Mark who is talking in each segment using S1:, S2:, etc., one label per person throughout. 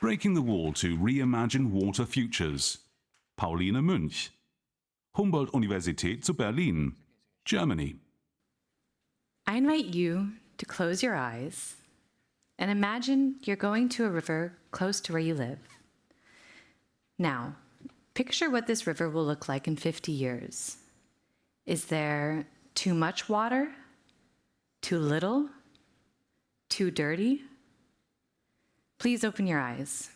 S1: Breaking the Wall to Reimagine Water Futures. Pauline Münch, Humboldt-Universität zu Berlin, Germany.
S2: I invite you to close your eyes and imagine you're going to a river close to where you live. Now, picture what this river will look like in 50 years. Is there too much water? Too little? Too dirty? Please open your eyes.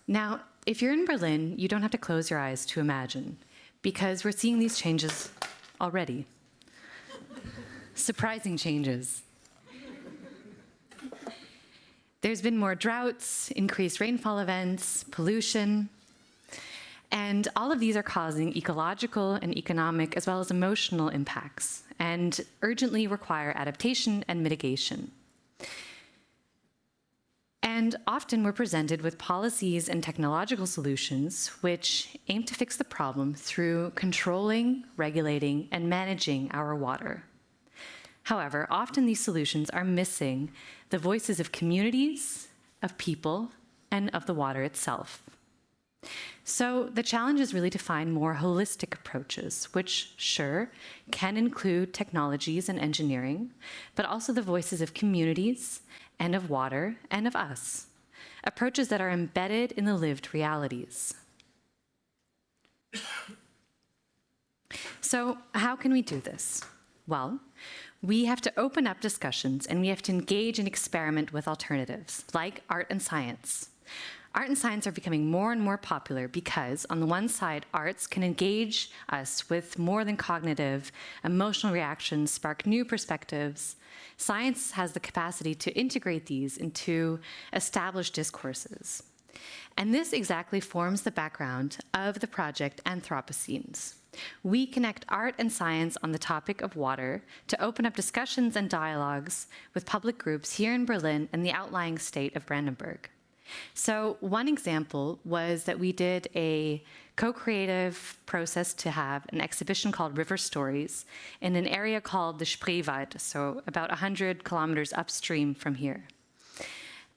S2: Now, if you're in Berlin, you don't have to close your eyes to imagine, because we're seeing these changes already. Surprising changes. There's been more droughts, increased rainfall events, pollution, and all of these are causing ecological and economic as well as emotional impacts and urgently require adaptation and mitigation. And often we're presented with policies and technological solutions which aim to fix the problem through controlling, regulating, and managing our water. However, often these solutions are missing the voices of communities, of people, and of the water itself. So the challenge is really to find more holistic approaches, which, sure, can include technologies and engineering, but also the voices of communities, and of water, and of us. Approaches that are embedded in the lived realities. So how can we do this? Well, we have to open up discussions and we have to engage and experiment with alternatives, like art and science. Art and science are becoming more and more popular because, on the one side, arts can engage us with more than cognitive, emotional reactions, spark new perspectives. Science has the capacity to integrate these into established discourses. And this exactly forms the background of the project AnthropoScenes. We connect art and science on the topic of water to open up discussions and dialogues with public groups here in Berlin and the outlying state of Brandenburg. So one example was that we did a co-creative process to have an exhibition called River Stories in an area called the Spreewald, so about 100 kilometers upstream from here.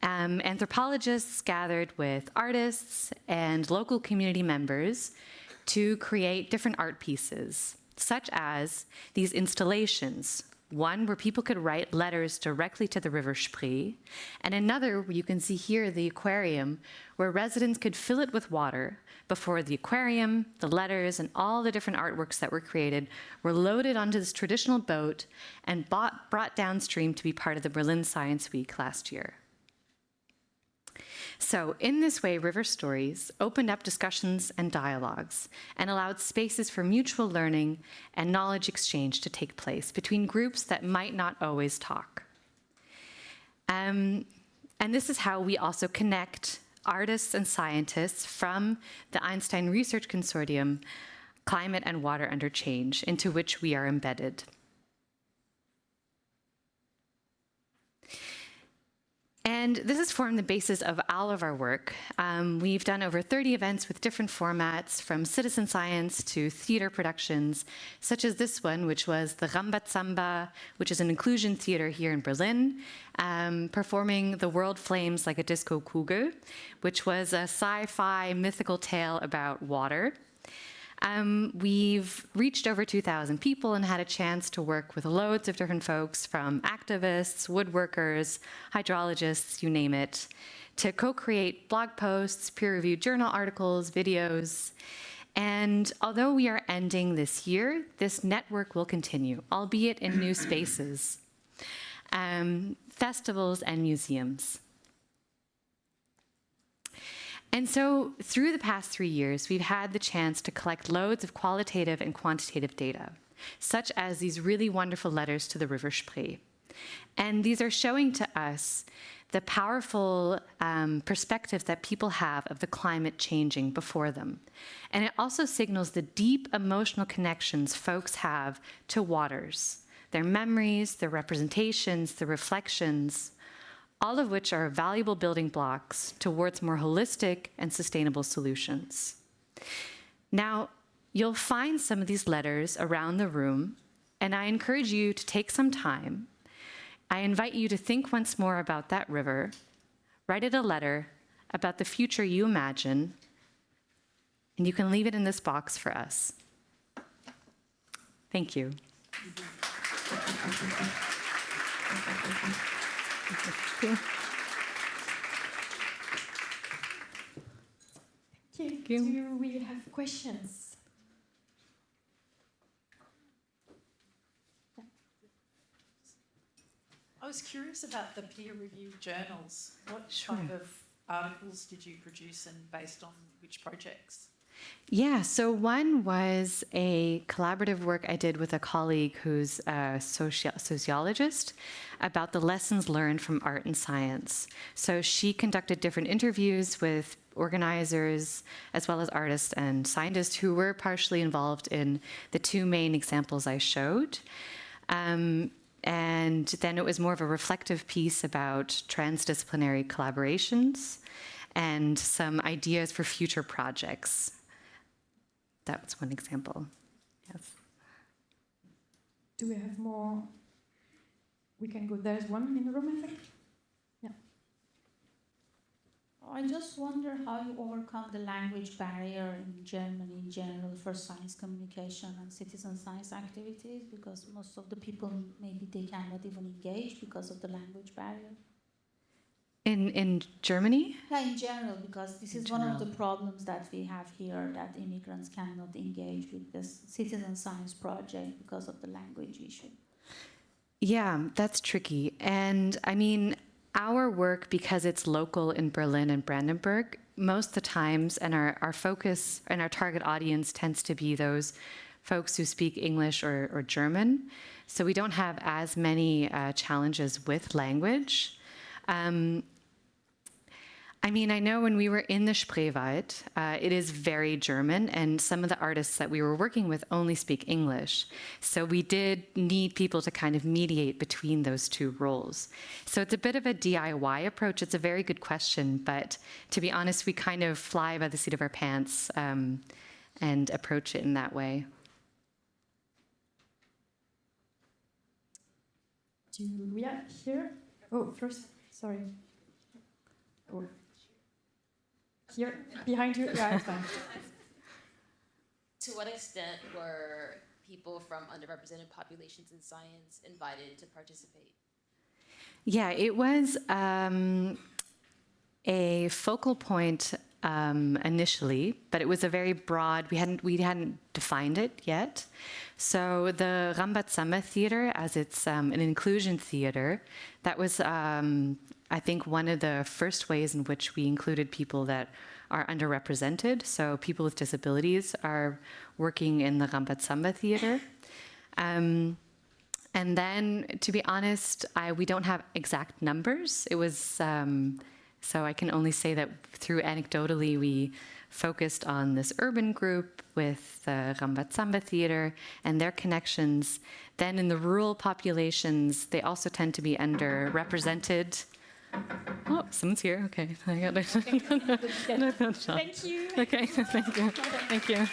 S2: Anthropologists gathered with artists and local community members to create different art pieces, such as these installations. One where people could write letters directly to the River Spree, and another where you can see here the aquarium, where residents could fill it with water before the aquarium, the letters, and all the different artworks that were created were loaded onto this traditional boat and brought downstream to be part of the Berlin Science Week last year. So in this way, River Stories opened up discussions and dialogues and allowed spaces for mutual learning and knowledge exchange to take place between groups that might not always talk. And this is how we also connect artists and scientists from the Einstein Research Consortium, Climate and Water Under Change, into which we are embedded. And this has formed the basis of all of our work. We've done over 30 events with different formats, from citizen science to theater productions, such as this one, which was the Rambazamba, which is an inclusion theater here in Berlin, performing The World Flames Like a Disco Kugel, which was a sci-fi mythical tale about water. We've reached over 2,000 people and had a chance to work with loads of different folks, from activists, woodworkers, hydrologists, you name it, to co-create blog posts, peer-reviewed journal articles, videos. And although we are ending this year, this network will continue, albeit in new spaces, festivals and museums. And so through the past 3 years, we've had the chance to collect loads of qualitative and quantitative data, such as these really wonderful letters to the River Spree. And these are showing to us the powerful perspectives that people have of the climate changing before them. And it also signals the deep emotional connections folks have to waters, their memories, their representations, their reflections, all of which are valuable building blocks towards more holistic and sustainable solutions. Now, you'll find some of these letters around the room, and I encourage you to take some time. I invite you to think once more about that river, write it a letter about the future you imagine, and you can leave it in this box for us. Thank you.
S3: Thank you. Do we have questions?
S4: I was curious about the peer-reviewed journals. What
S2: Sure.
S4: type of articles did you produce and based on which projects?
S2: Yeah, so one was a collaborative work I did with a colleague who's a sociologist about the lessons learned from art and science. So she conducted different interviews with organizers as well as artists and scientists who were partially involved in the two main examples I showed. And then it was more of a reflective piece about transdisciplinary collaborations and some ideas for future projects. That was one example. Yes.
S3: Do we have more? We can go. There's one in the room, I think. Yeah.
S5: I just wonder how you overcome the language barrier in Germany in general for science communication and citizen science activities, because most of the people, maybe they cannot even engage because of the language barrier.
S2: In Germany?
S5: Yeah, in general, because this is one of the problems that we have here, that immigrants cannot engage with this citizen science project because of the language issue.
S2: Yeah, that's tricky. And I mean, our work, because it's local in Berlin and Brandenburg, most of the times, and our focus and our target audience tends to be those folks who speak English or German. So we don't have as many challenges with language. I mean, I know when we were in the Spreewald, it is very German, and some of the artists that we were working with only speak English. So we did need people to kind of mediate between those two roles. So it's a bit of a DIY approach. It's a very good question, but to be honest, we kind of fly by the seat of our pants and approach it in that way.
S3: Julia, here. Oh, first, sorry. Oh. Here, behind you. Yeah, it's fine.
S6: To what extent were people from underrepresented populations in science invited to participate?
S2: Yeah, it was a focal point initially, but it was a very broad. We hadn't defined it yet. So the Rambazamba Theater, as it's an inclusion theater, that was I think one of the first ways in which we included people that are underrepresented. So people with disabilities are working in the Rambazamba Theater. And then, to be honest, we don't have exact numbers. It was, so I can only say that through anecdotally, we focused on this urban group with the Rambazamba Theater and their connections. Then in the rural populations, they also tend to be underrepresented. Oh, someone's here. Okay. I got it.
S3: Thank you.
S2: Okay, thank you. Thank you.